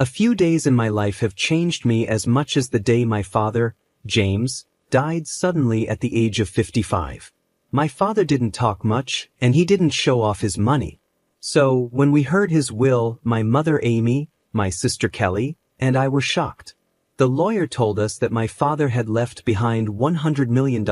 A few days in my life have changed me as much as the day my father, James, died suddenly at the age of 55. My father didn't talk much, and he didn't show off his money. So, when we heard his will, my mother Amy, my sister Kelly, and I were shocked. The lawyer told us that my father had left behind $100 million,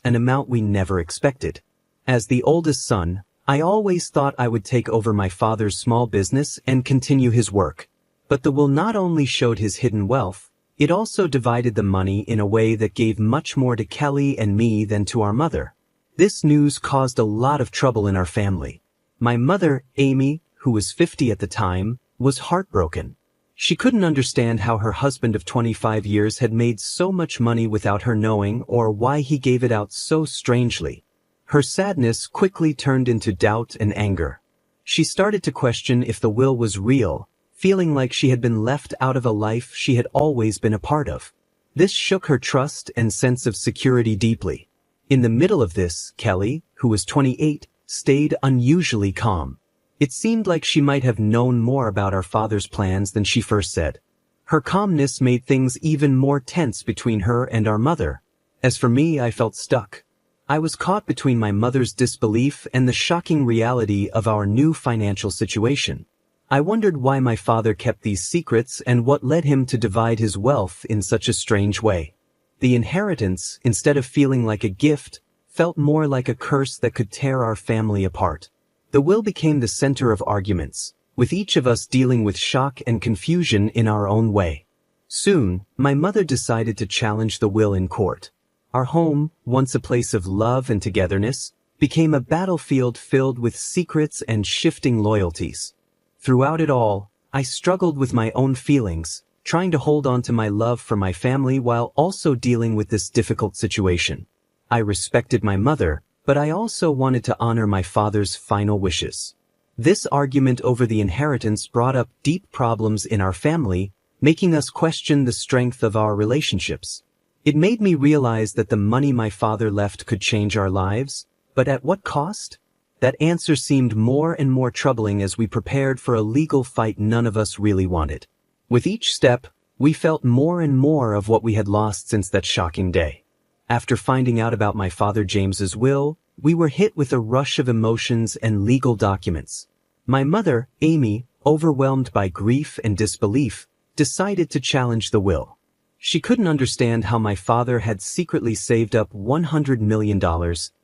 an amount we never expected. As the oldest son, I always thought I would take over my father's small business and continue his work. But the will not only showed his hidden wealth, it also divided the money in a way that gave much more to Kelly and me than to our mother. This news caused a lot of trouble in our family. My mother, Amy, who was 50 at the time, was heartbroken. She couldn't understand how her husband of 25 years had made so much money without her knowing, or why he gave it out so strangely. Her sadness quickly turned into doubt and anger. She started to question if the will was real, feeling like she had been left out of a life she had always been a part of. This shook her trust and sense of security deeply. In the middle of this, Kelly, who was 28, stayed unusually calm. It seemed like she might have known more about our father's plans than she first said. Her calmness made things even more tense between her and our mother. As for me, I felt stuck. I was caught between my mother's disbelief and the shocking reality of our new financial situation. I wondered why my father kept these secrets and what led him to divide his wealth in such a strange way. The inheritance, instead of feeling like a gift, felt more like a curse that could tear our family apart. The will became the center of arguments, with each of us dealing with shock and confusion in our own way. Soon, my mother decided to challenge the will in court. Our home, once a place of love and togetherness, became a battlefield filled with secrets and shifting loyalties. Throughout it all, I struggled with my own feelings, trying to hold on to my love for my family while also dealing with this difficult situation. I respected my mother, but I also wanted to honor my father's final wishes. This argument over the inheritance brought up deep problems in our family, making us question the strength of our relationships. It made me realize that the money my father left could change our lives, but at what cost? That answer seemed more and more troubling as we prepared for a legal fight none of us really wanted. With each step, we felt more and more of what we had lost since that shocking day. After finding out about my father James's will, we were hit with a rush of emotions and legal documents. My mother, Amy, overwhelmed by grief and disbelief, decided to challenge the will. She couldn't understand how my father had secretly saved up $100 million,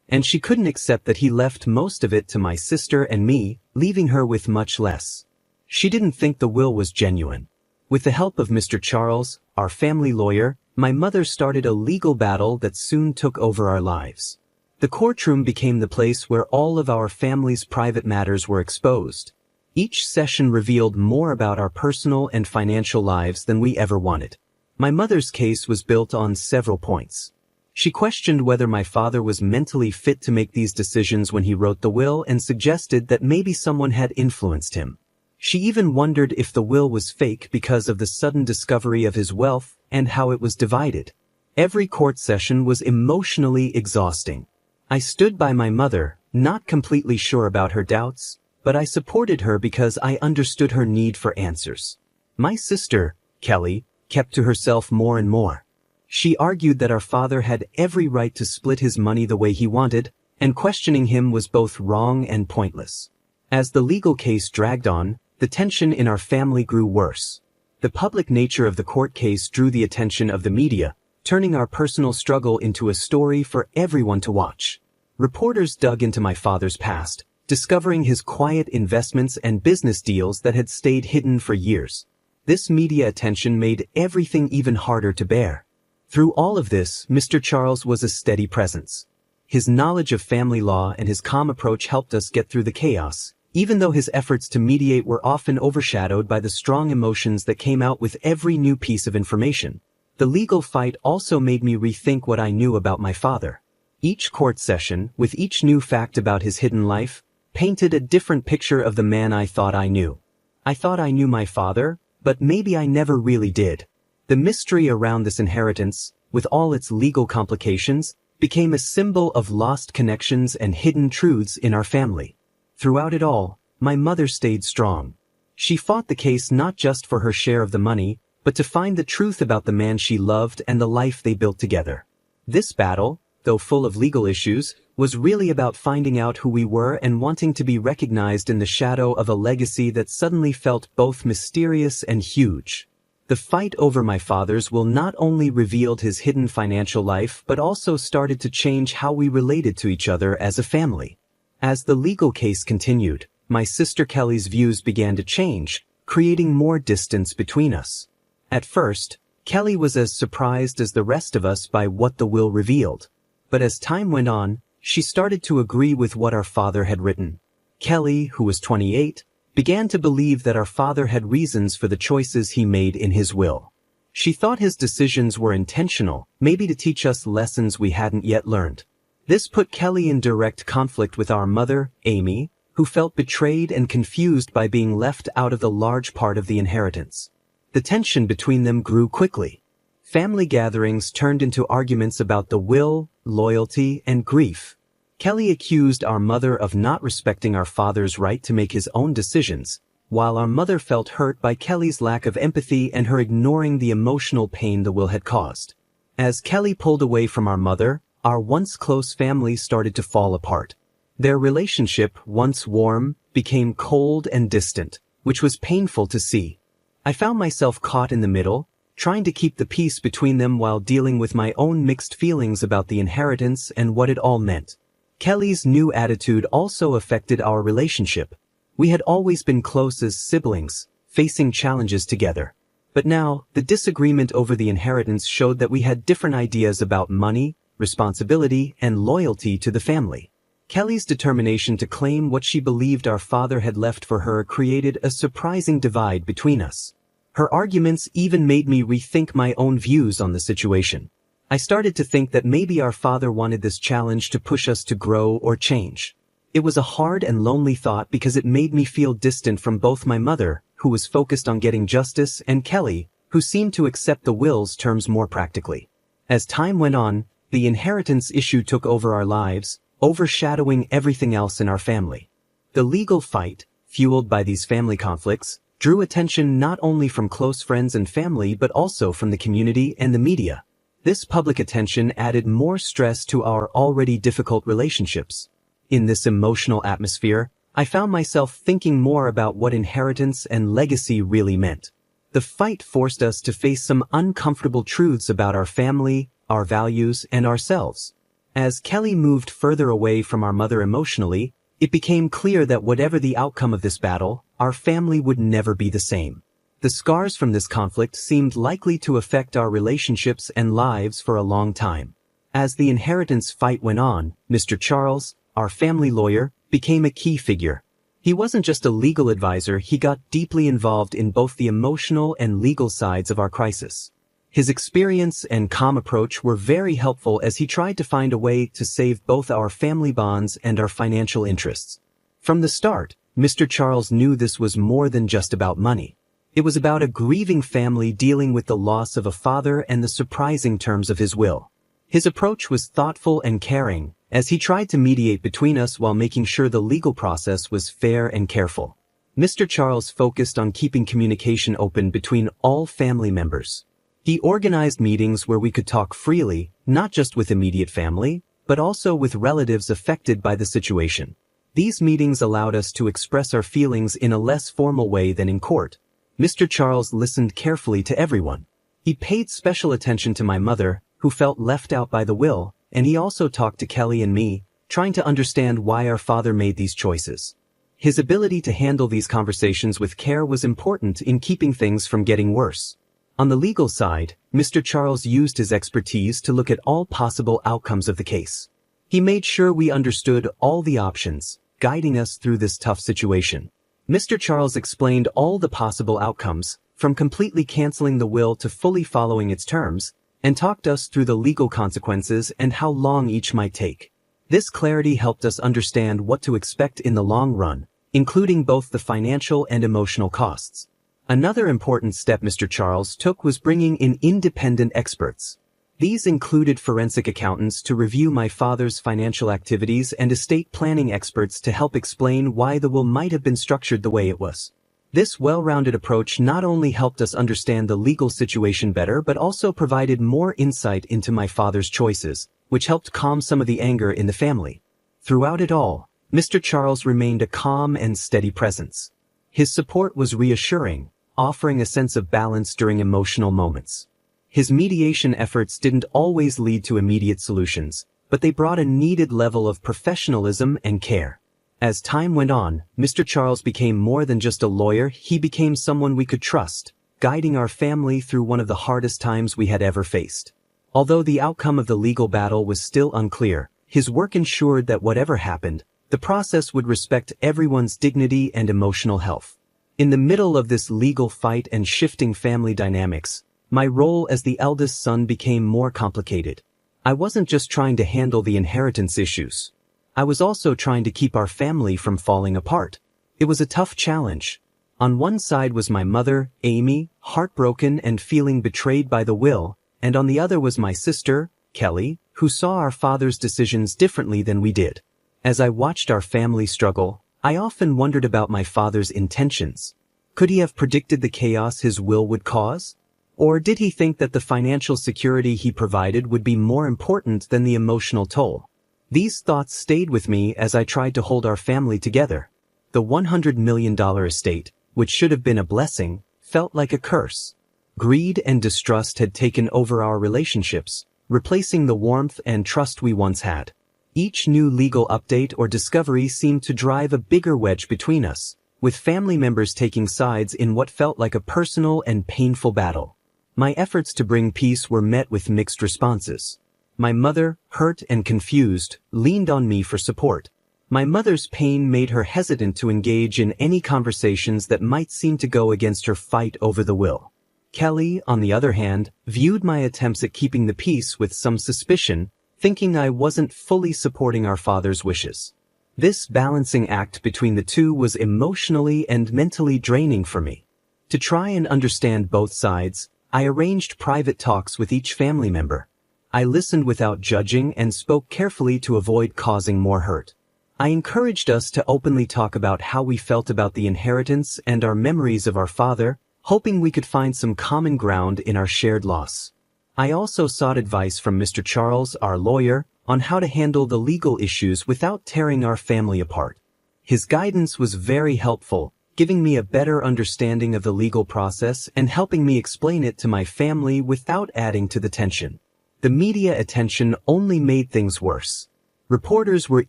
and she couldn't accept that he left most of it to my sister and me, leaving her with much less. She didn't think the will was genuine. With the help of Mr. Charles, our family lawyer, my mother started a legal battle that soon took over our lives. The courtroom became the place where all of our family's private matters were exposed. Each session revealed more about our personal and financial lives than we ever wanted. My mother's case was built on several points. She questioned whether my father was mentally fit to make these decisions when he wrote the will and suggested that maybe someone had influenced him. She even wondered if the will was fake because of the sudden discovery of his wealth and how it was divided. Every court session was emotionally exhausting. I stood by my mother, not completely sure about her doubts, but I supported her because I understood her need for answers. My sister, Kelly, kept to herself more and more. She argued that our father had every right to split his money the way he wanted, and questioning him was both wrong and pointless. As the legal case dragged on, the tension in our family grew worse. The public nature of the court case drew the attention of the media, turning our personal struggle into a story for everyone to watch. Reporters dug into my father's past, discovering his quiet investments and business deals that had stayed hidden for years. This media attention made everything even harder to bear. Through all of this, Mr. Charles was a steady presence. His knowledge of family law and his calm approach helped us get through the chaos, even though his efforts to mediate were often overshadowed by the strong emotions that came out with every new piece of information. The legal fight also made me rethink what I knew about my father. Each court session, with each new fact about his hidden life, painted a different picture of the man I thought I knew. I thought I knew my father, but maybe I never really did. The mystery around this inheritance, with all its legal complications, became a symbol of lost connections and hidden truths in our family. Throughout it all, my mother stayed strong. She fought the case not just for her share of the money, but to find the truth about the man she loved and the life they built together. This battle, though full of legal issues, was really about finding out who we were and wanting to be recognized in the shadow of a legacy that suddenly felt both mysterious and huge. The fight over my father's will not only revealed his hidden financial life but also started to change how we related to each other as a family. As the legal case continued, my sister Kelly's views began to change, creating more distance between us. At first, Kelly was as surprised as the rest of us by what the will revealed. But as time went on, she started to agree with what our father had written. Kelly, who was 28, began to believe that our father had reasons for the choices he made in his will. She thought his decisions were intentional, maybe to teach us lessons we hadn't yet learned. This put Kelly in direct conflict with our mother, Amy, who felt betrayed and confused by being left out of the large part of the inheritance. The tension between them grew quickly. Family gatherings turned into arguments about the will, loyalty, and grief. Kelly accused our mother of not respecting our father's right to make his own decisions, while our mother felt hurt by Kelly's lack of empathy and her ignoring the emotional pain the will had caused. As Kelly pulled away from our mother, our once close family started to fall apart. Their relationship, once warm, became cold and distant, which was painful to see. I found myself caught in the middle, trying to keep the peace between them while dealing with my own mixed feelings about the inheritance and what it all meant. Kelly's new attitude also affected our relationship. We had always been close as siblings, facing challenges together. But now, the disagreement over the inheritance showed that we had different ideas about money, responsibility, and loyalty to the family. Kelly's determination to claim what she believed our father had left for her created a surprising divide between us. Her arguments even made me rethink my own views on the situation. I started to think that maybe our father wanted this challenge to push us to grow or change. It was a hard and lonely thought because it made me feel distant from both my mother, who was focused on getting justice, and Kelly, who seemed to accept the will's terms more practically. As time went on, the inheritance issue took over our lives, overshadowing everything else in our family. The legal fight, fueled by these family conflicts, drew attention not only from close friends and family but also from the community and the media. This public attention added more stress to our already difficult relationships. In this emotional atmosphere, I found myself thinking more about what inheritance and legacy really meant. The fight forced us to face some uncomfortable truths about our family, our values, and ourselves. As Kelly moved further away from our mother emotionally, it became clear that whatever the outcome of this battle, our family would never be the same. The scars from this conflict seemed likely to affect our relationships and lives for a long time. As the inheritance fight went on, Mr. Charles, our family lawyer, became a key figure. He wasn't just a legal advisor, he got deeply involved in both the emotional and legal sides of our crisis. His experience and calm approach were very helpful as he tried to find a way to save both our family bonds and our financial interests. From the start, Mr. Charles knew this was more than just about money. It was about a grieving family dealing with the loss of a father and the surprising terms of his will. His approach was thoughtful and caring, as he tried to mediate between us while making sure the legal process was fair and careful. Mr. Charles focused on keeping communication open between all family members. He organized meetings where we could talk freely, not just with immediate family, but also with relatives affected by the situation. These meetings allowed us to express our feelings in a less formal way than in court. Mr. Charles listened carefully to everyone. He paid special attention to my mother, who felt left out by the will, and he also talked to Kelly and me, trying to understand why our father made these choices. His ability to handle these conversations with care was important in keeping things from getting worse. On the legal side, Mr. Charles used his expertise to look at all possible outcomes of the case. He made sure we understood all the options, guiding us through this tough situation. Mr. Charles explained all the possible outcomes, from completely canceling the will to fully following its terms, and talked us through the legal consequences and how long each might take. This clarity helped us understand what to expect in the long run, including both the financial and emotional costs. Another important step Mr. Charles took was bringing in independent experts. These included forensic accountants to review my father's financial activities and estate planning experts to help explain why the will might have been structured the way it was. This well-rounded approach not only helped us understand the legal situation better but also provided more insight into my father's choices, which helped calm some of the anger in the family. Throughout it all, Mr. Charles remained a calm and steady presence. His support was reassuring, offering a sense of balance during emotional moments. His mediation efforts didn't always lead to immediate solutions, but they brought a needed level of professionalism and care. As time went on, Mr. Charles became more than just a lawyer, he became someone we could trust, guiding our family through one of the hardest times we had ever faced. Although the outcome of the legal battle was still unclear, his work ensured that whatever happened, the process would respect everyone's dignity and emotional health. In the middle of this legal fight and shifting family dynamics, my role as the eldest son became more complicated. I wasn't just trying to handle the inheritance issues. I was also trying to keep our family from falling apart. It was a tough challenge. On one side was my mother, Amy, heartbroken and feeling betrayed by the will, and on the other was my sister, Kelly, who saw our father's decisions differently than we did. As I watched our family struggle, I often wondered about my father's intentions. Could he have predicted the chaos his will would cause? Or did he think that the financial security he provided would be more important than the emotional toll? These thoughts stayed with me as I tried to hold our family together. The $100 million estate, which should have been a blessing, felt like a curse. Greed and distrust had taken over our relationships, replacing the warmth and trust we once had. Each new legal update or discovery seemed to drive a bigger wedge between us, with family members taking sides in what felt like a personal and painful battle. My efforts to bring peace were met with mixed responses. My mother, hurt and confused, leaned on me for support. My mother's pain made her hesitant to engage in any conversations that might seem to go against her fight over the will. Kelly, on the other hand, viewed my attempts at keeping the peace with some suspicion, thinking I wasn't fully supporting our father's wishes. This balancing act between the two was emotionally and mentally draining for me. To try and understand both sides, I arranged private talks with each family member. I listened without judging and spoke carefully to avoid causing more hurt. I encouraged us to openly talk about how we felt about the inheritance and our memories of our father, hoping we could find some common ground in our shared loss. I also sought advice from Mr. Charles, our lawyer, on how to handle the legal issues without tearing our family apart. His guidance was very helpful, giving me a better understanding of the legal process and helping me explain it to my family without adding to the tension. The media attention only made things worse. Reporters were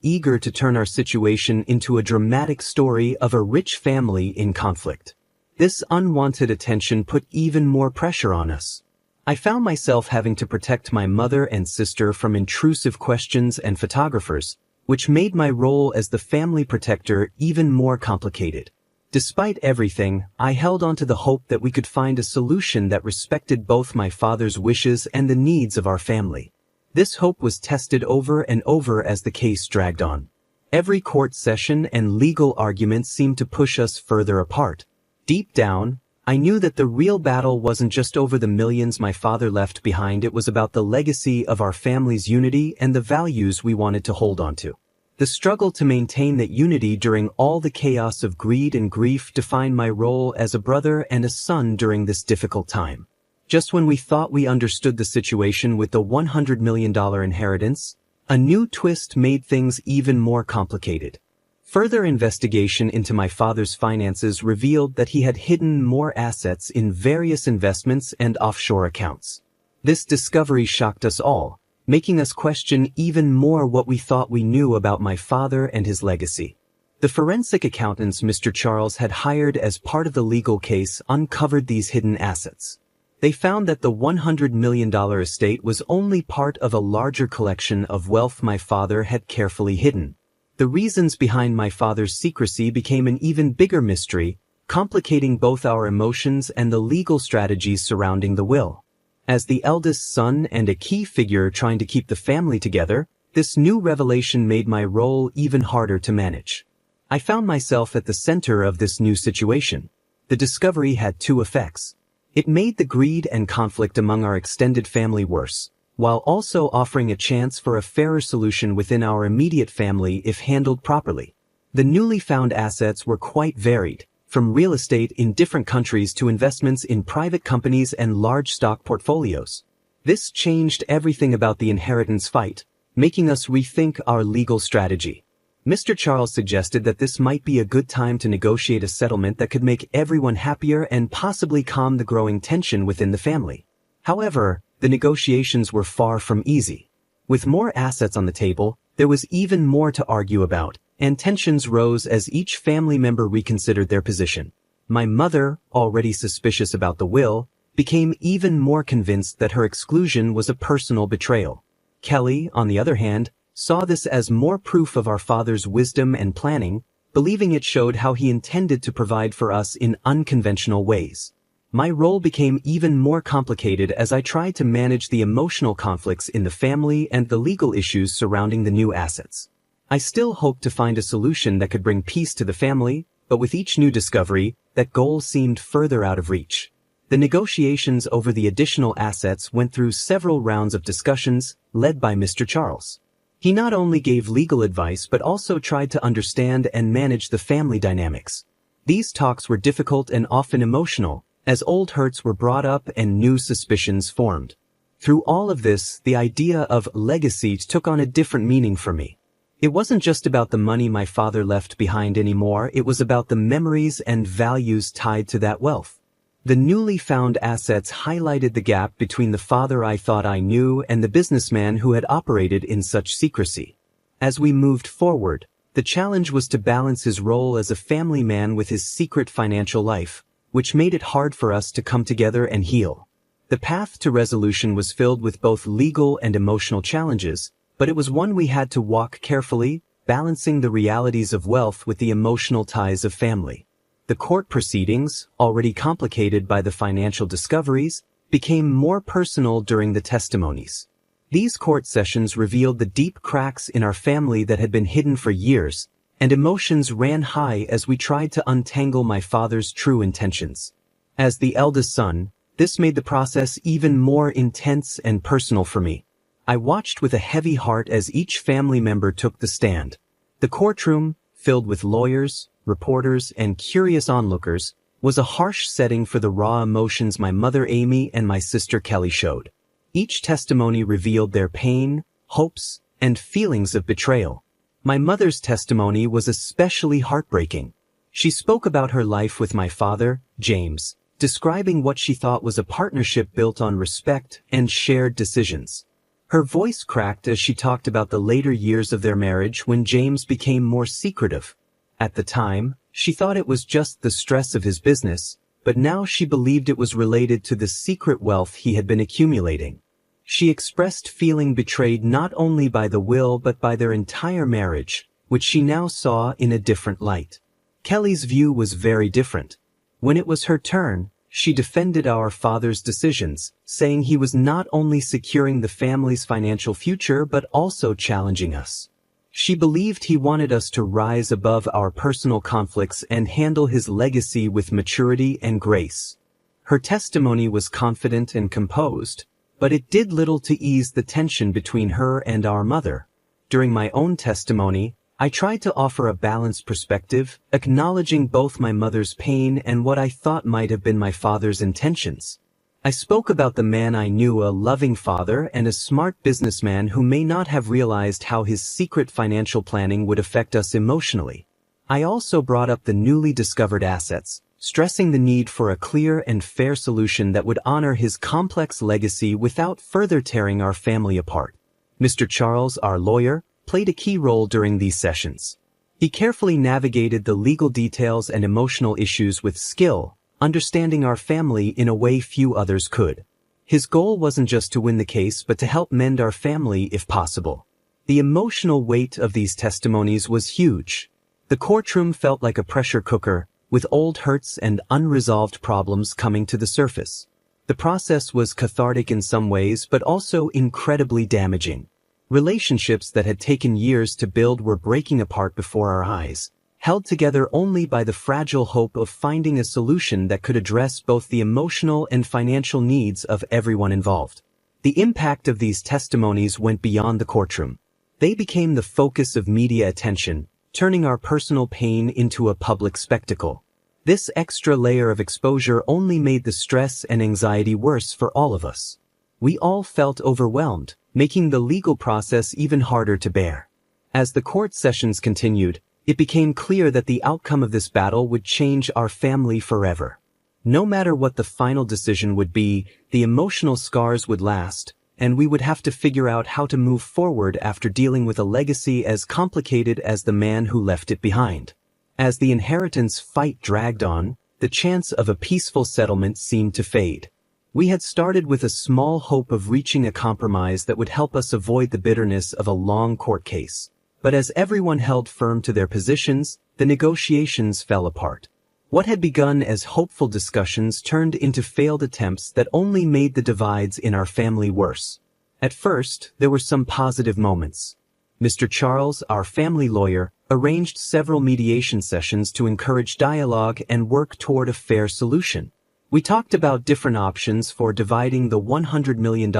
eager to turn our situation into a dramatic story of a rich family in conflict. This unwanted attention put even more pressure on us. I found myself having to protect my mother and sister from intrusive questions and photographers, which made my role as the family protector even more complicated. Despite everything, I held on to the hope that we could find a solution that respected both my father's wishes and the needs of our family. This hope was tested over and over as the case dragged on. Every court session and legal argument seemed to push us further apart. Deep down, I knew that the real battle wasn't just over the millions my father left behind, it was about the legacy of our family's unity and the values we wanted to hold on to. The struggle to maintain that unity during all the chaos of greed and grief defined my role as a brother and a son during this difficult time. Just when we thought we understood the situation with the $100 million inheritance, a new twist made things even more complicated. Further investigation into my father's finances revealed that he had hidden more assets in various investments and offshore accounts. This discovery shocked us all, making us question even more what we thought we knew about my father and his legacy. The forensic accountants Mr. Charles had hired as part of the legal case uncovered these hidden assets. They found that the $100 million estate was only part of a larger collection of wealth my father had carefully hidden. The reasons behind my father's secrecy became an even bigger mystery, complicating both our emotions and the legal strategies surrounding the will. As the eldest son and a key figure trying to keep the family together, this new revelation made my role even harder to manage. I found myself at the center of this new situation. The discovery had two effects. It made the greed and conflict among our extended family worse, while also offering a chance for a fairer solution within our immediate family if handled properly. The newly found assets were quite varied, from real estate in different countries to investments in private companies and large stock portfolios. This changed everything about the inheritance fight, making us rethink our legal strategy. Mr. Charles suggested that this might be a good time to negotiate a settlement that could make everyone happier and possibly calm the growing tension within the family. However, the negotiations were far from easy. With more assets on the table, there was even more to argue about, and tensions rose as each family member reconsidered their position. My mother, already suspicious about the will, became even more convinced that her exclusion was a personal betrayal. Kelly, on the other hand, saw this as more proof of our father's wisdom and planning, believing it showed how he intended to provide for us in unconventional ways. My role became even more complicated as I tried to manage the emotional conflicts in the family and the legal issues surrounding the new assets. I still hoped to find a solution that could bring peace to the family, but with each new discovery, that goal seemed further out of reach. The negotiations over the additional assets went through several rounds of discussions, led by Mr. Charles. He not only gave legal advice but also tried to understand and manage the family dynamics. These talks were difficult and often emotional, as old hurts were brought up and new suspicions formed. Through all of this, the idea of legacy took on a different meaning for me. It wasn't just about the money my father left behind anymore, it was about the memories and values tied to that wealth. The newly found assets highlighted the gap between the father I thought I knew and the businessman who had operated in such secrecy. As we moved forward, the challenge was to balance his role as a family man with his secret financial life, which made it hard for us to come together and heal. The path to resolution was filled with both legal and emotional challenges, but it was one we had to walk carefully, balancing the realities of wealth with the emotional ties of family. The court proceedings, already complicated by the financial discoveries, became more personal during the testimonies. These court sessions revealed the deep cracks in our family that had been hidden for years, and emotions ran high as we tried to untangle my father's true intentions. As the eldest son, this made the process even more intense and personal for me. I watched with a heavy heart as each family member took the stand. The courtroom, filled with lawyers, reporters, and curious onlookers, was a harsh setting for the raw emotions my mother Amy and my sister Kelly showed. Each testimony revealed their pain, hopes, and feelings of betrayal. My mother's testimony was especially heartbreaking. She spoke about her life with my father, James, describing what she thought was a partnership built on respect and shared decisions. Her voice cracked as she talked about the later years of their marriage when James became more secretive. At the time, she thought it was just the stress of his business, but now she believed it was related to the secret wealth he had been accumulating. She expressed feeling betrayed not only by the will but by their entire marriage, which she now saw in a different light. Kelly's view was very different. When it was her turn, she defended our father's decisions, saying he was not only securing the family's financial future but also challenging us. She believed he wanted us to rise above our personal conflicts and handle his legacy with maturity and grace. Her testimony was confident and composed, but it did little to ease the tension between her and our mother. During my own testimony, I tried to offer a balanced perspective, acknowledging both my mother's pain and what I thought might have been my father's intentions. I spoke about the man I knew, a loving father and a smart businessman who may not have realized how his secret financial planning would affect us emotionally. I also brought up the newly discovered assets, stressing the need for a clear and fair solution that would honor his complex legacy without further tearing our family apart. Mr. Charles, our lawyer, played a key role during these sessions. He carefully navigated the legal details and emotional issues with skill, understanding our family in a way few others could. His goal wasn't just to win the case but to help mend our family if possible. The emotional weight of these testimonies was huge. The courtroom felt like a pressure cooker, with old hurts and unresolved problems coming to the surface. The process was cathartic in some ways but also incredibly damaging. Relationships that had taken years to build were breaking apart before our eyes, held together only by the fragile hope of finding a solution that could address both the emotional and financial needs of everyone involved. The impact of these testimonies went beyond the courtroom. They became the focus of media attention, turning our personal pain into a public spectacle. This extra layer of exposure only made the stress and anxiety worse for all of us. We all felt overwhelmed, making the legal process even harder to bear. As the court sessions continued, it became clear that the outcome of this battle would change our family forever. No matter what the final decision would be, the emotional scars would last, and we would have to figure out how to move forward after dealing with a legacy as complicated as the man who left it behind. As the inheritance fight dragged on, the chance of a peaceful settlement seemed to fade. We had started with a small hope of reaching a compromise that would help us avoid the bitterness of a long court case. But as everyone held firm to their positions, the negotiations fell apart. What had begun as hopeful discussions turned into failed attempts that only made the divides in our family worse. At first, there were some positive moments. Mr. Charles, our family lawyer, arranged several mediation sessions to encourage dialogue and work toward a fair solution. We talked about different options for dividing the $100 million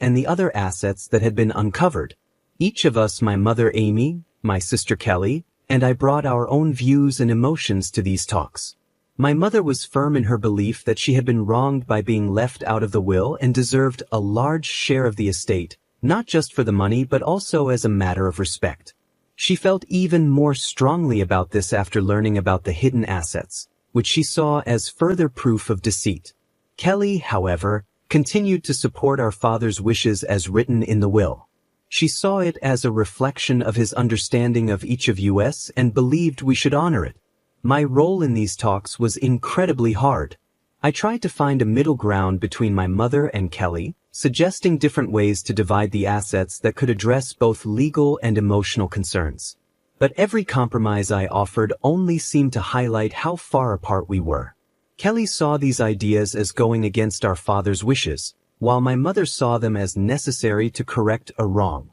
and the other assets that had been uncovered. Each of us, my mother Amy, my sister Kelly, and I brought our own views and emotions to these talks. My mother was firm in her belief that she had been wronged by being left out of the will and deserved a large share of the estate, not just for the money but also as a matter of respect. She felt even more strongly about this after learning about the hidden assets, which she saw as further proof of deceit. Kelly, however, continued to support our father's wishes as written in the will. She saw it as a reflection of his understanding of each of us and believed we should honor it. My role in these talks was incredibly hard. I tried to find a middle ground between my mother and Kelly, suggesting different ways to divide the assets that could address both legal and emotional concerns. But every compromise I offered only seemed to highlight how far apart we were. Kelly saw these ideas as going against our father's wishes, while my mother saw them as necessary to correct a wrong.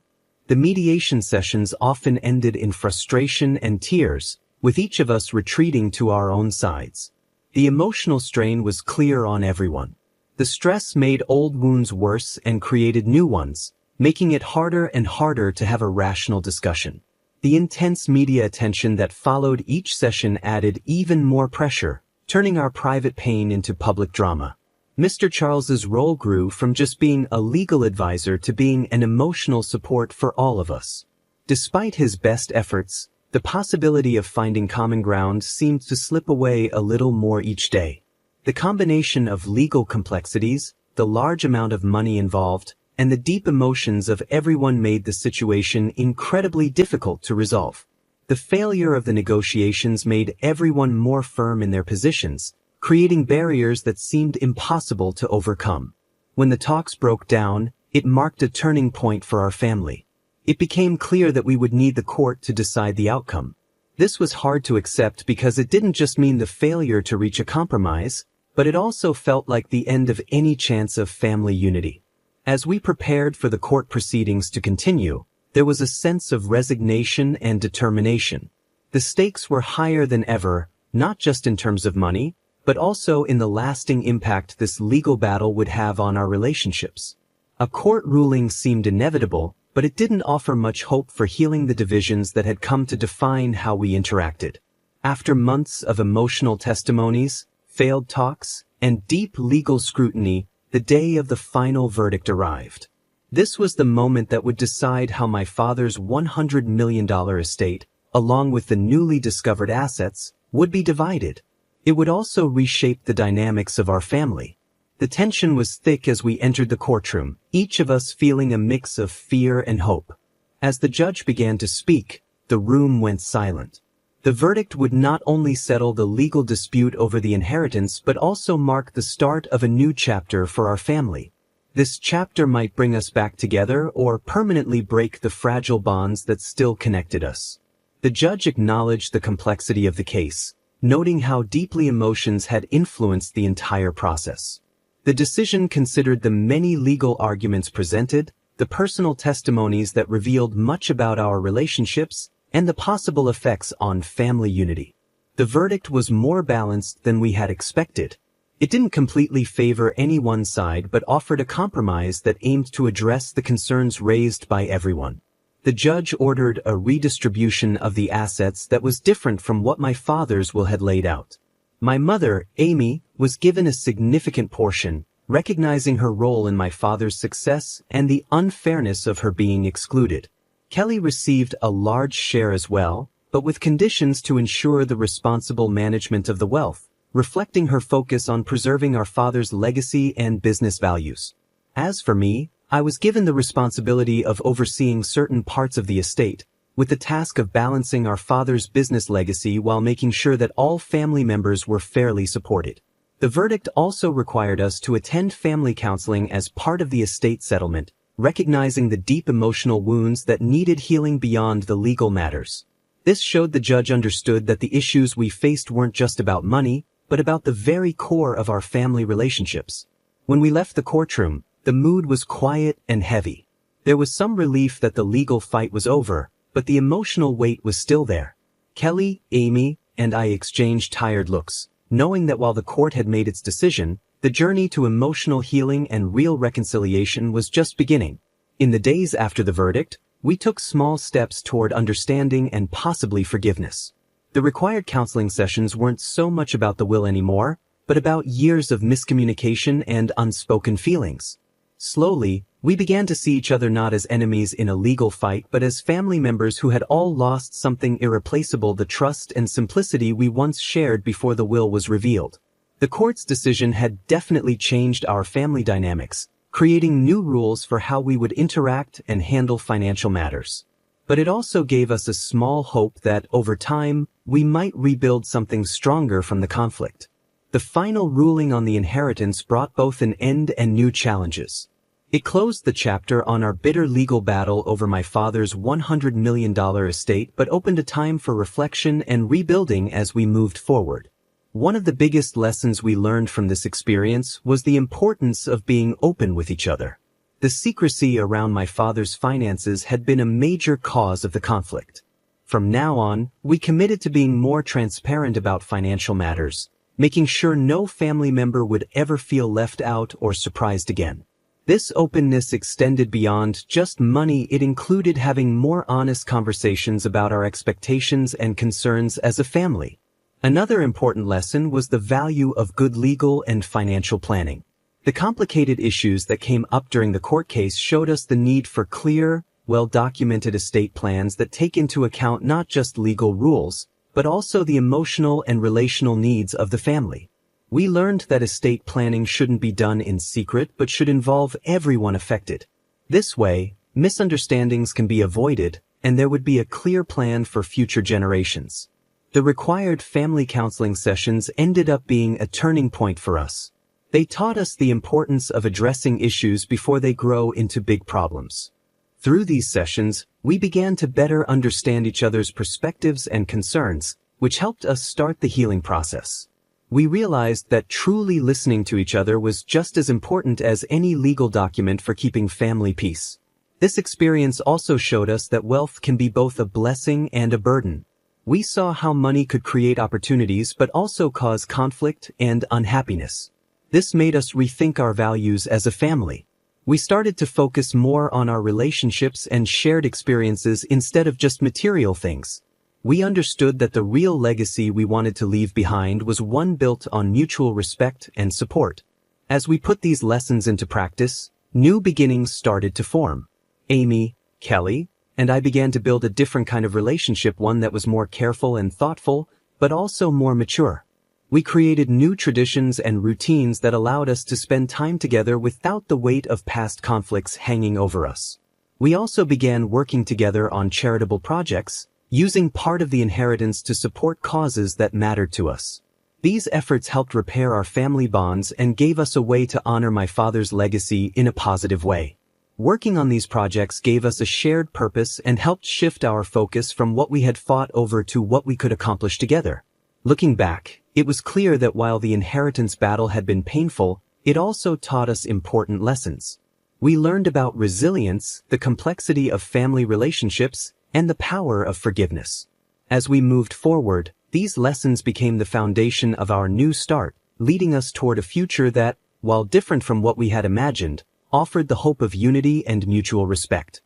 The mediation sessions often ended in frustration and tears, with each of us retreating to our own sides. The emotional strain was clear on everyone. The stress made old wounds worse and created new ones, making it harder and harder to have a rational discussion. The intense media attention that followed each session added even more pressure, turning our private pain into public drama. Mr. Charles's role grew from just being a legal advisor to being an emotional support for all of us. Despite his best efforts, the possibility of finding common ground seemed to slip away a little more each day. The combination of legal complexities, the large amount of money involved, and the deep emotions of everyone made the situation incredibly difficult to resolve. The failure of the negotiations made everyone more firm in their positions, creating barriers that seemed impossible to overcome. When the talks broke down, it marked a turning point for our family. It became clear that we would need the court to decide the outcome. This was hard to accept because it didn't just mean the failure to reach a compromise, but it also felt like the end of any chance of family unity. As we prepared for the court proceedings to continue, there was a sense of resignation and determination. The stakes were higher than ever, not just in terms of money, but also in the lasting impact this legal battle would have on our relationships. A court ruling seemed inevitable, but it didn't offer much hope for healing the divisions that had come to define how we interacted. After months of emotional testimonies, failed talks, and deep legal scrutiny, the day of the final verdict arrived. This was the moment that would decide how my father's $100 million estate, along with the newly discovered assets, would be divided. It would also reshape the dynamics of our family. The tension was thick as we entered the courtroom, each of us feeling a mix of fear and hope. As the judge began to speak, the room went silent. The verdict would not only settle the legal dispute over the inheritance but also mark the start of a new chapter for our family. This chapter might bring us back together or permanently break the fragile bonds that still connected us. The judge acknowledged the complexity of the case, noting how deeply emotions had influenced the entire process. The decision considered the many legal arguments presented, the personal testimonies that revealed much about our relationships, and the possible effects on family unity. The verdict was more balanced than we had expected. It didn't completely favor any one side but offered a compromise that aimed to address the concerns raised by everyone. The judge ordered a redistribution of the assets that was different from what my father's will had laid out. My mother, Amy, was given a significant portion, recognizing her role in my father's success and the unfairness of her being excluded. Kelly received a large share as well, but with conditions to ensure the responsible management of the wealth, reflecting her focus on preserving our father's legacy and business values. As for me, I was given the responsibility of overseeing certain parts of the estate, with the task of balancing our father's business legacy while making sure that all family members were fairly supported. The verdict also required us to attend family counseling as part of the estate settlement, recognizing the deep emotional wounds that needed healing beyond the legal matters. This showed the judge understood that the issues we faced weren't just about money, but about the very core of our family relationships. When we left the courtroom, the mood was quiet and heavy. There was some relief that the legal fight was over, but the emotional weight was still there. Kelly, Amy, and I exchanged tired looks, knowing that while the court had made its decision, the journey to emotional healing and real reconciliation was just beginning. In the days after the verdict, we took small steps toward understanding and possibly forgiveness. The required counseling sessions weren't so much about the will anymore, but about years of miscommunication and unspoken feelings. Slowly, we began to see each other not as enemies in a legal fight but as family members who had all lost something irreplaceable: the trust and simplicity we once shared before the will was revealed. The court's decision had definitely changed our family dynamics, creating new rules for how we would interact and handle financial matters. But it also gave us a small hope that, over time, we might rebuild something stronger from the conflict. The final ruling on the inheritance brought both an end and new challenges. It closed the chapter on our bitter legal battle over my father's $100 million estate but opened a time for reflection and rebuilding as we moved forward. One of the biggest lessons we learned from this experience was the importance of being open with each other. The secrecy around my father's finances had been a major cause of the conflict. From now on, we committed to being more transparent about financial matters, making sure no family member would ever feel left out or surprised again. This openness extended beyond just money. It included having more honest conversations about our expectations and concerns as a family. Another important lesson was the value of good legal and financial planning. The complicated issues that came up during the court case showed us the need for clear, well-documented estate plans that take into account not just legal rules, but also the emotional and relational needs of the family. We learned that estate planning shouldn't be done in secret but should involve everyone affected. This way, misunderstandings can be avoided, and there would be a clear plan for future generations. The required family counseling sessions ended up being a turning point for us. They taught us the importance of addressing issues before they grow into big problems. Through these sessions, we began to better understand each other's perspectives and concerns, which helped us start the healing process. We realized that truly listening to each other was just as important as any legal document for keeping family peace. This experience also showed us that wealth can be both a blessing and a burden. We saw how money could create opportunities but also cause conflict and unhappiness. This made us rethink our values as a family. We started to focus more on our relationships and shared experiences instead of just material things. We understood that the real legacy we wanted to leave behind was one built on mutual respect and support. As we put these lessons into practice, new beginnings started to form. Amy, Kelly, and I began to build a different kind of relationship, one that was more careful and thoughtful, but also more mature. We created new traditions and routines that allowed us to spend time together without the weight of past conflicts hanging over us. We also began working together on charitable projects, using part of the inheritance to support causes that mattered to us. These efforts helped repair our family bonds and gave us a way to honor my father's legacy in a positive way. Working on these projects gave us a shared purpose and helped shift our focus from what we had fought over to what we could accomplish together. Looking back, it was clear that while the inheritance battle had been painful, it also taught us important lessons. We learned about resilience, the complexity of family relationships, and the power of forgiveness. As we moved forward, these lessons became the foundation of our new start, leading us toward a future that, while different from what we had imagined, offered the hope of unity and mutual respect.